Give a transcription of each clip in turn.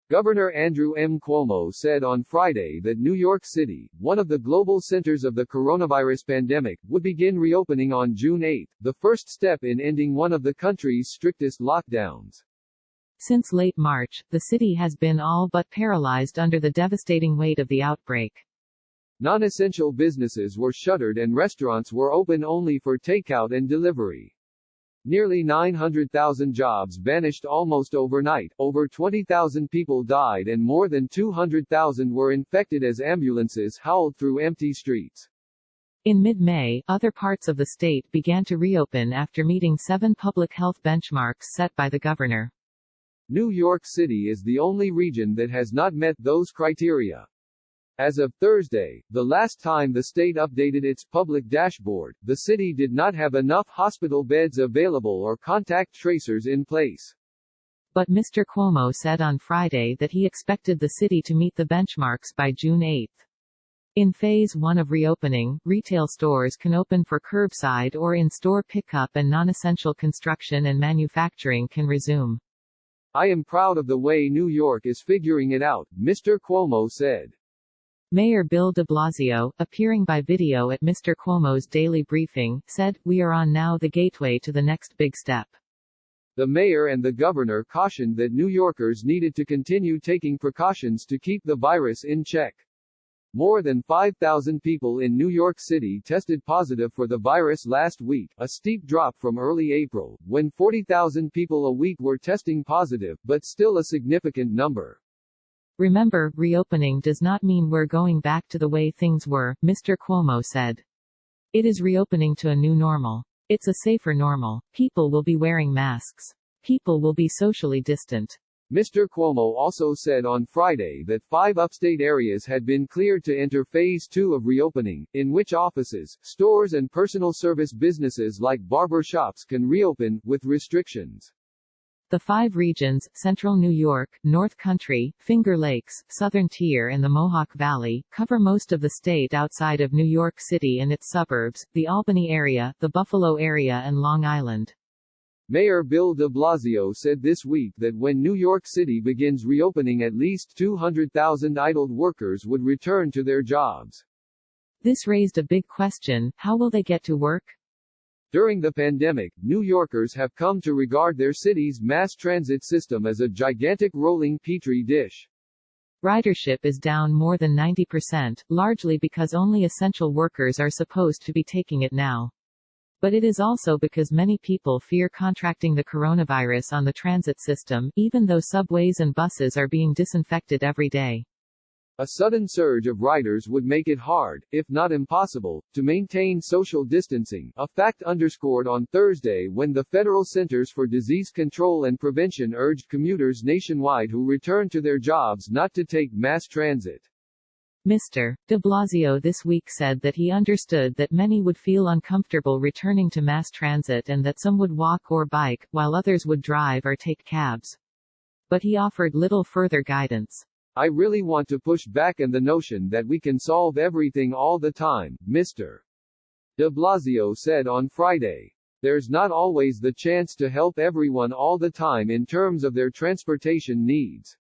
Governor Andrew M. Cuomo said on Friday that New York City, one of the global centers of the coronavirus pandemic, would begin reopening on June 8, the first step in ending one of the country's strictest lockdowns. Since late March, the city has been all but paralyzed under the devastating weight of the outbreak. Non-essential businesses were shuttered and restaurants were open only for takeout and delivery. Nearly 900,000 jobs vanished almost overnight, over 20,000 people died and more than 200,000 were infected as ambulances howled through empty streets. In mid-May, other parts of the state began to reopen after meeting 7 public health benchmarks set by the governor. New York City is the only region that has not met those criteria. As of Thursday, the last time the state updated its public dashboard, the city did not have enough hospital beds available or contact tracers in place. But Mr. Cuomo said on Friday that he expected the city to meet the benchmarks by June 8. In Phase 1 of reopening, retail stores can open for curbside or in-store pickup and non-essential construction and manufacturing can resume. I am proud of the way New York is figuring it out, Mr. Cuomo said. Mayor Bill de Blasio, appearing by video at Mr. Cuomo's daily briefing, said, "We are on now the gateway to the next big step." The mayor and the governor cautioned that New Yorkers needed to continue taking precautions to keep the virus in check. More than 5,000 people in New York City tested positive for the virus last week, a steep drop from early April, when 40,000 people a week were testing positive, but still a significant number. Remember, reopening does not mean we're going back to the way things were, Mr. Cuomo said. It is reopening to a new normal. It's a safer normal. People will be wearing masks. People will be socially distant. Mr. Cuomo also said on Friday that 5 upstate areas had been cleared to enter Phase 2 of reopening, in which offices, stores and personal service businesses like barber shops can reopen, with restrictions. The 5 regions, Central New York, North Country, Finger Lakes, Southern Tier and the Mohawk Valley, cover most of the state outside of New York City and its suburbs, the Albany area, the Buffalo area and Long Island. Mayor Bill de Blasio said this week that when New York City begins reopening, at least 200,000 idled workers would return to their jobs. This raised a big question: how will they get to work? During the pandemic, New Yorkers have come to regard their city's mass transit system as a gigantic rolling petri dish. Ridership is down more than 90%, largely because only essential workers are supposed to be taking it now. But it is also because many people fear contracting the coronavirus on the transit system, even though subways and buses are being disinfected every day. A sudden surge of riders would make it hard, if not impossible, to maintain social distancing, a fact underscored on Thursday when the Federal Centers for Disease Control and Prevention urged commuters nationwide who return to their jobs not to take mass transit. Mr. de Blasio this week said that he understood that many would feel uncomfortable returning to mass transit and that some would walk or bike, while others would drive or take cabs. But he offered little further guidance. I really want to push back on the notion that we can solve everything all the time, Mr. de Blasio said on Friday. There's not always the chance to help everyone all the time in terms of their transportation needs.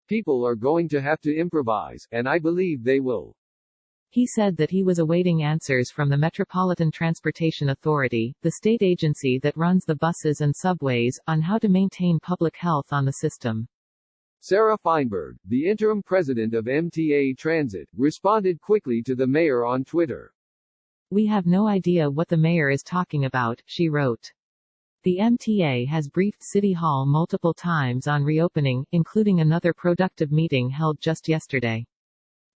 People are going to have to improvise, and I believe they will. He said that he was awaiting answers from the Metropolitan Transportation Authority, the state agency that runs the buses and subways, on how to maintain public health on the system. Sarah Feinberg, the interim president of MTA Transit, responded quickly to the mayor on Twitter. "We have no idea what the mayor is talking about," she wrote. The MTA has briefed City Hall multiple times on reopening, including another productive meeting held just yesterday.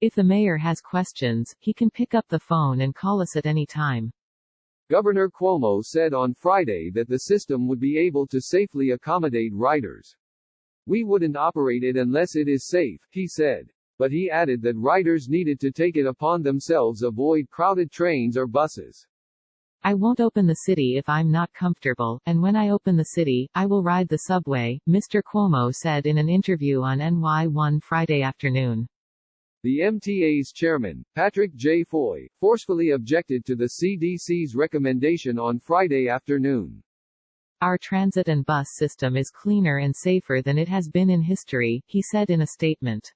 If the mayor has questions, he can pick up the phone and call us at any time. Governor Cuomo said on Friday that the system would be able to safely accommodate riders. We wouldn't operate it unless it is safe, he said. But he added that riders needed to take it upon themselves to avoid crowded trains or buses. I won't open the city if I'm not comfortable, and when I open the city, I will ride the subway, Mr. Cuomo said in an interview on NY1 Friday afternoon. The MTA's chairman, Patrick J. Foy, forcefully objected to the CDC's recommendation on Friday afternoon. "Our transit and bus system is cleaner and safer than it has been in history," he said in a statement.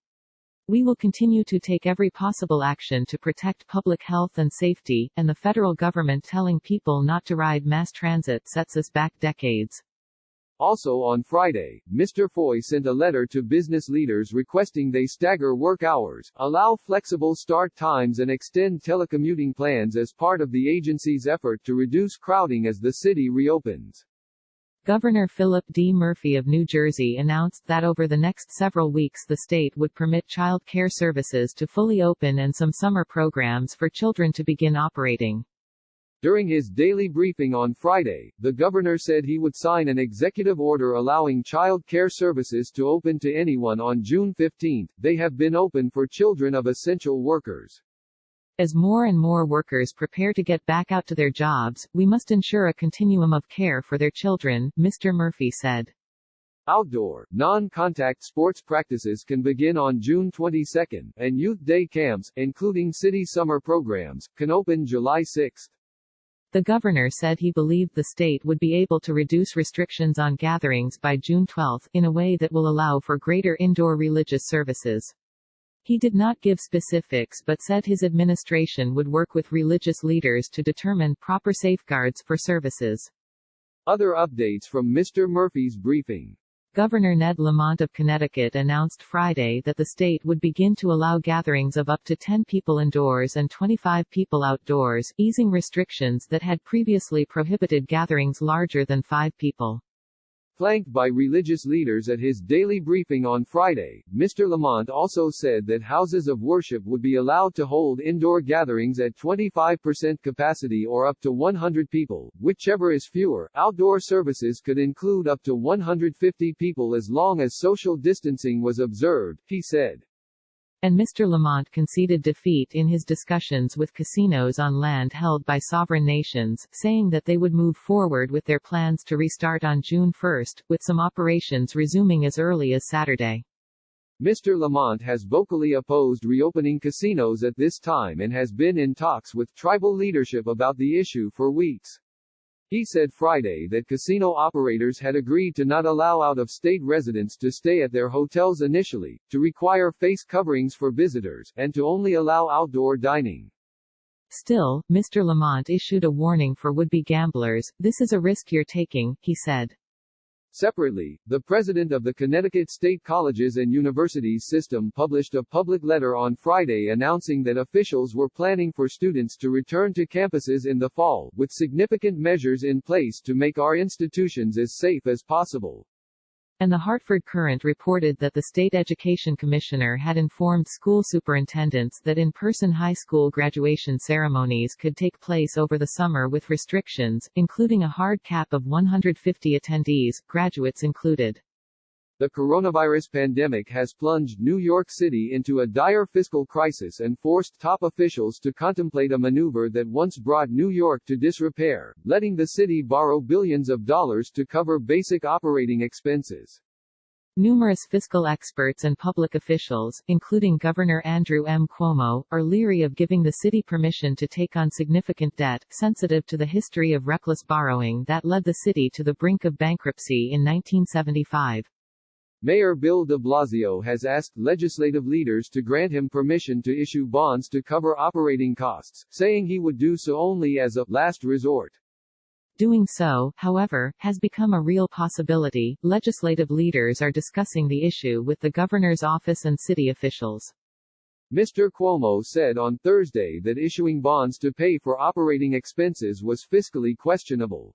"We will continue to take every possible action to protect public health and safety, and the federal government telling people not to ride mass transit sets us back decades." Also on Friday, Mr. Foy sent a letter to business leaders requesting they stagger work hours, allow flexible start times and extend telecommuting plans as part of the agency's effort to reduce crowding as the city reopens. Governor Philip D. Murphy of New Jersey announced that over the next several weeks the state would permit child care services to fully open and some summer programs for children to begin operating. During his daily briefing on Friday, the governor said he would sign an executive order allowing child care services to open to anyone on June 15. They have been open for children of essential workers. As more and more workers prepare to get back out to their jobs, we must ensure a continuum of care for their children, Mr. Murphy said. Outdoor, non-contact sports practices can begin on June 22, and youth day camps, including city summer programs, can open July 6. The governor said he believed the state would be able to reduce restrictions on gatherings by June 12 in a way that will allow for greater indoor religious services. He did not give specifics but said his administration would work with religious leaders to determine proper safeguards for services. Other updates from Mr. Murphy's briefing. Governor Ned Lamont of Connecticut announced Friday that the state would begin to allow gatherings of up to 10 people indoors and 25 people outdoors, easing restrictions that had previously prohibited gatherings larger than 5 people. Flanked by religious leaders at his daily briefing on Friday, Mr. Lamont also said that houses of worship would be allowed to hold indoor gatherings at 25% capacity or up to 100 people, whichever is fewer. Outdoor services could include up to 150 people as long as social distancing was observed, he said. And Mr. Lamont conceded defeat in his discussions with casinos on land held by sovereign nations, saying that they would move forward with their plans to restart on June 1, with some operations resuming as early as Saturday. Mr. Lamont has vocally opposed reopening casinos at this time and has been in talks with tribal leadership about the issue for weeks. He said Friday that casino operators had agreed to not allow out-of-state residents to stay at their hotels initially, to require face coverings for visitors, and to only allow outdoor dining. Still, Mr. Lamont issued a warning for would-be gamblers. "This is a risk you're taking," he said. Separately, the president of the Connecticut State Colleges and Universities System published a public letter on Friday announcing that officials were planning for students to return to campuses in the fall, with significant measures in place to make our institutions as safe as possible. And the Hartford Courant reported that the state education commissioner had informed school superintendents that in-person high school graduation ceremonies could take place over the summer with restrictions, including a hard cap of 150 attendees, graduates included. The coronavirus pandemic has plunged New York City into a dire fiscal crisis and forced top officials to contemplate a maneuver that once brought New York to disrepair, letting the city borrow billions of dollars to cover basic operating expenses. Numerous fiscal experts and public officials, including Governor Andrew M. Cuomo, are leery of giving the city permission to take on significant debt, sensitive to the history of reckless borrowing that led the city to the brink of bankruptcy in 1975. Mayor Bill de Blasio has asked legislative leaders to grant him permission to issue bonds to cover operating costs, saying he would do so only as a last resort. Doing so, however, has become a real possibility. Legislative leaders are discussing the issue with the governor's office and city officials. Mr. Cuomo said on Thursday that issuing bonds to pay for operating expenses was fiscally questionable.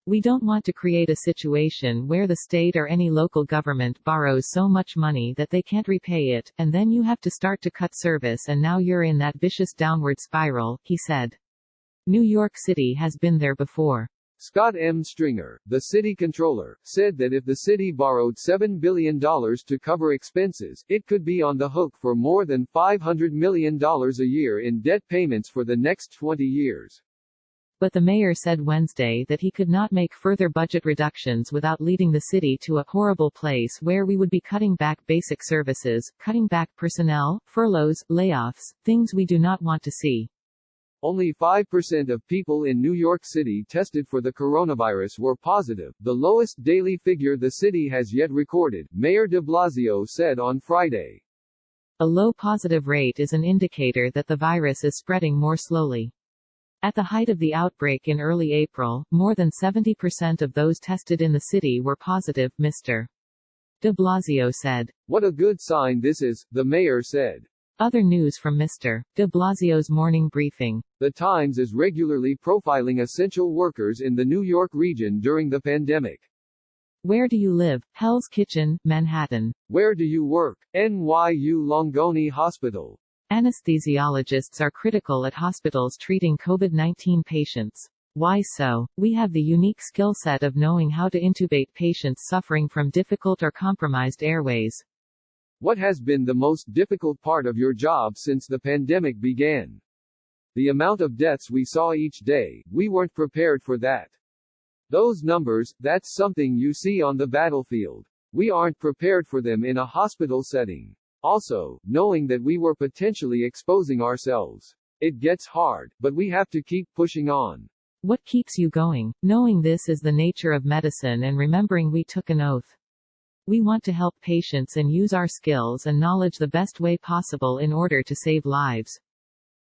"We don't want to create a situation where the state or any local government borrows so much money that they can't repay it, and then you have to start to cut service and now you're in that vicious downward spiral," he said. New York City has been there before. Scott M. Stringer, the city controller, said that if the city borrowed $7 billion to cover expenses, it could be on the hook for more than $500 million a year in debt payments for the next 20 years. But the mayor said Wednesday that he could not make further budget reductions without leading the city to a horrible place where we would be cutting back basic services, cutting back personnel, furloughs, layoffs, things we do not want to see. Only 5% of people in New York City tested for the coronavirus were positive, the lowest daily figure the city has yet recorded, Mayor de Blasio said on Friday. A low positive rate is an indicator that the virus is spreading more slowly. At the height of the outbreak in early April, more than 70% of those tested in the city were positive, Mr. de Blasio said. What a good sign this is, the mayor said. Other news from Mr. de Blasio's morning briefing. The Times is regularly profiling essential workers in the New York region during the pandemic. Where do you live? Hell's Kitchen, Manhattan. Where do you work? NYU Langone Hospital. Anesthesiologists are critical at hospitals treating COVID-19 patients. Why so? We have the unique skill set of knowing how to intubate patients suffering from difficult or compromised airways. What has been the most difficult part of your job since the pandemic began? The amount of deaths we saw each day, we weren't prepared for that. Those numbers, that's something you see on the battlefield. We aren't prepared for them in a hospital setting. Also, knowing that we were potentially exposing ourselves. It gets hard, but we have to keep pushing on. What keeps you going? Knowing this is the nature of medicine and remembering we took an oath. We want to help patients and use our skills and knowledge the best way possible in order to save lives.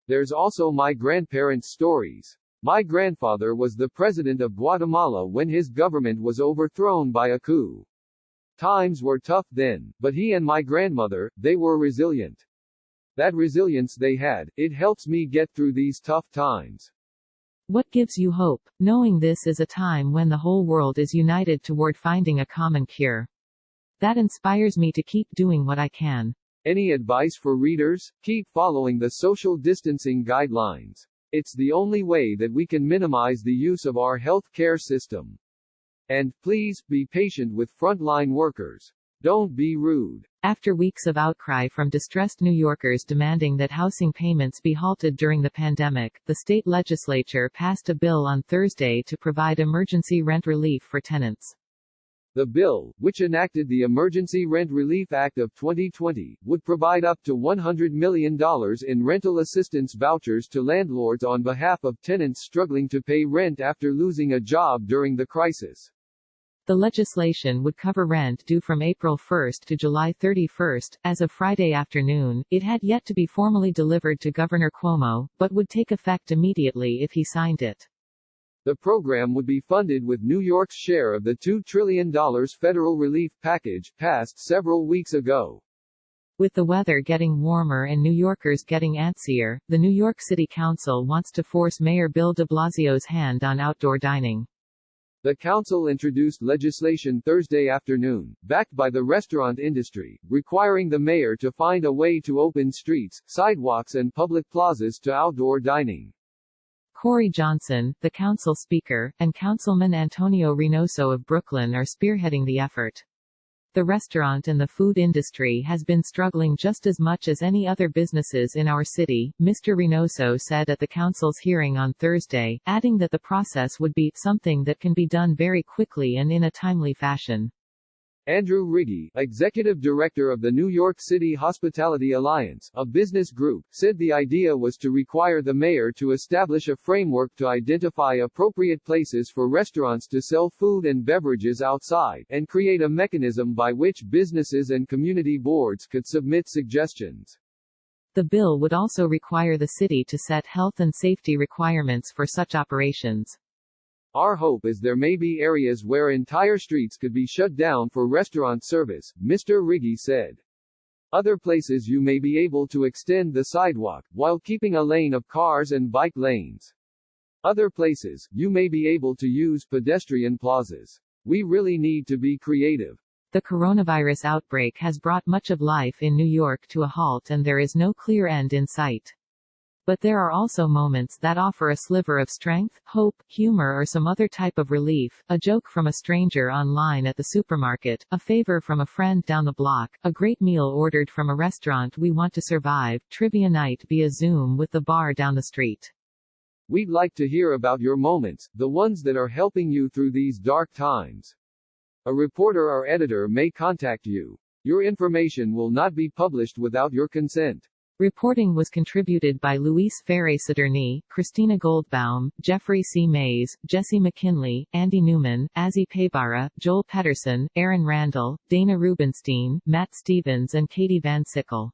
There's also my grandparents' stories. My grandfather was the president of Guatemala when his government was overthrown by a coup. Times were tough then, but he and my grandmother, they were resilient. That resilience they had, it helps me get through these tough times. What gives you hope? Knowing this is a time when the whole world is united toward finding a common cure. That inspires me to keep doing what I can. Any advice for readers? Keep following the social distancing guidelines. It's the only way that we can minimize the use of our health care system. And, please, be patient with frontline workers. Don't be rude. After weeks of outcry from distressed New Yorkers demanding that housing payments be halted during the pandemic, the state legislature passed a bill on Thursday to provide emergency rent relief for tenants. The bill, which enacted the Emergency Rent Relief Act of 2020, would provide up to $100 million in rental assistance vouchers to landlords on behalf of tenants struggling to pay rent after losing a job during the crisis. The legislation would cover rent due from April 1 to July 31. As of Friday afternoon, it had yet to be formally delivered to Governor Cuomo, but would take effect immediately if he signed it. The program would be funded with New York's share of the $2 trillion federal relief package, passed several weeks ago. With the weather getting warmer and New Yorkers getting antsier, the New York City Council wants to force Mayor Bill de Blasio's hand on outdoor dining. The council introduced legislation Thursday afternoon, backed by the restaurant industry, requiring the mayor to find a way to open streets, sidewalks and public plazas to outdoor dining. Corey Johnson, the council speaker, and Councilman Antonio Reynoso of Brooklyn are spearheading the effort. The restaurant and the food industry has been struggling just as much as any other businesses in our city, Mr. Reynoso said at the council's hearing on Thursday, adding that the process would be something that can be done very quickly and in a timely fashion. Andrew Riggi, executive director of the New York City Hospitality Alliance, a business group, said the idea was to require the mayor to establish a framework to identify appropriate places for restaurants to sell food and beverages outside, and create a mechanism by which businesses and community boards could submit suggestions. The bill would also require the city to set health and safety requirements for such operations. Our hope is there may be areas where entire streets could be shut down for restaurant service, Mr. Riggi said. Other places you may be able to extend the sidewalk, while keeping a lane of cars and bike lanes. Other places, you may be able to use pedestrian plazas. We really need to be creative. The coronavirus outbreak has brought much of life in New York to a halt and there is no clear end in sight. But there are also moments that offer a sliver of strength, hope, humor or some other type of relief, a joke from a stranger online at the supermarket, a favor from a friend down the block, a great meal ordered from a restaurant we want to survive, trivia night via Zoom with the bar down the street. We'd like to hear about your moments, the ones that are helping you through these dark times. A reporter or editor may contact you. Your information will not be published without your consent. Reporting was contributed by Luis Ferre-Sadurní, Christina Goldbaum, Jeffrey C. Mays, Jesse McKinley, Andy Newman, Azzy Paybara, Joel Pedersen, Aaron Randall, Dana Rubenstein, Matt Stevens and Katie Van Sickle.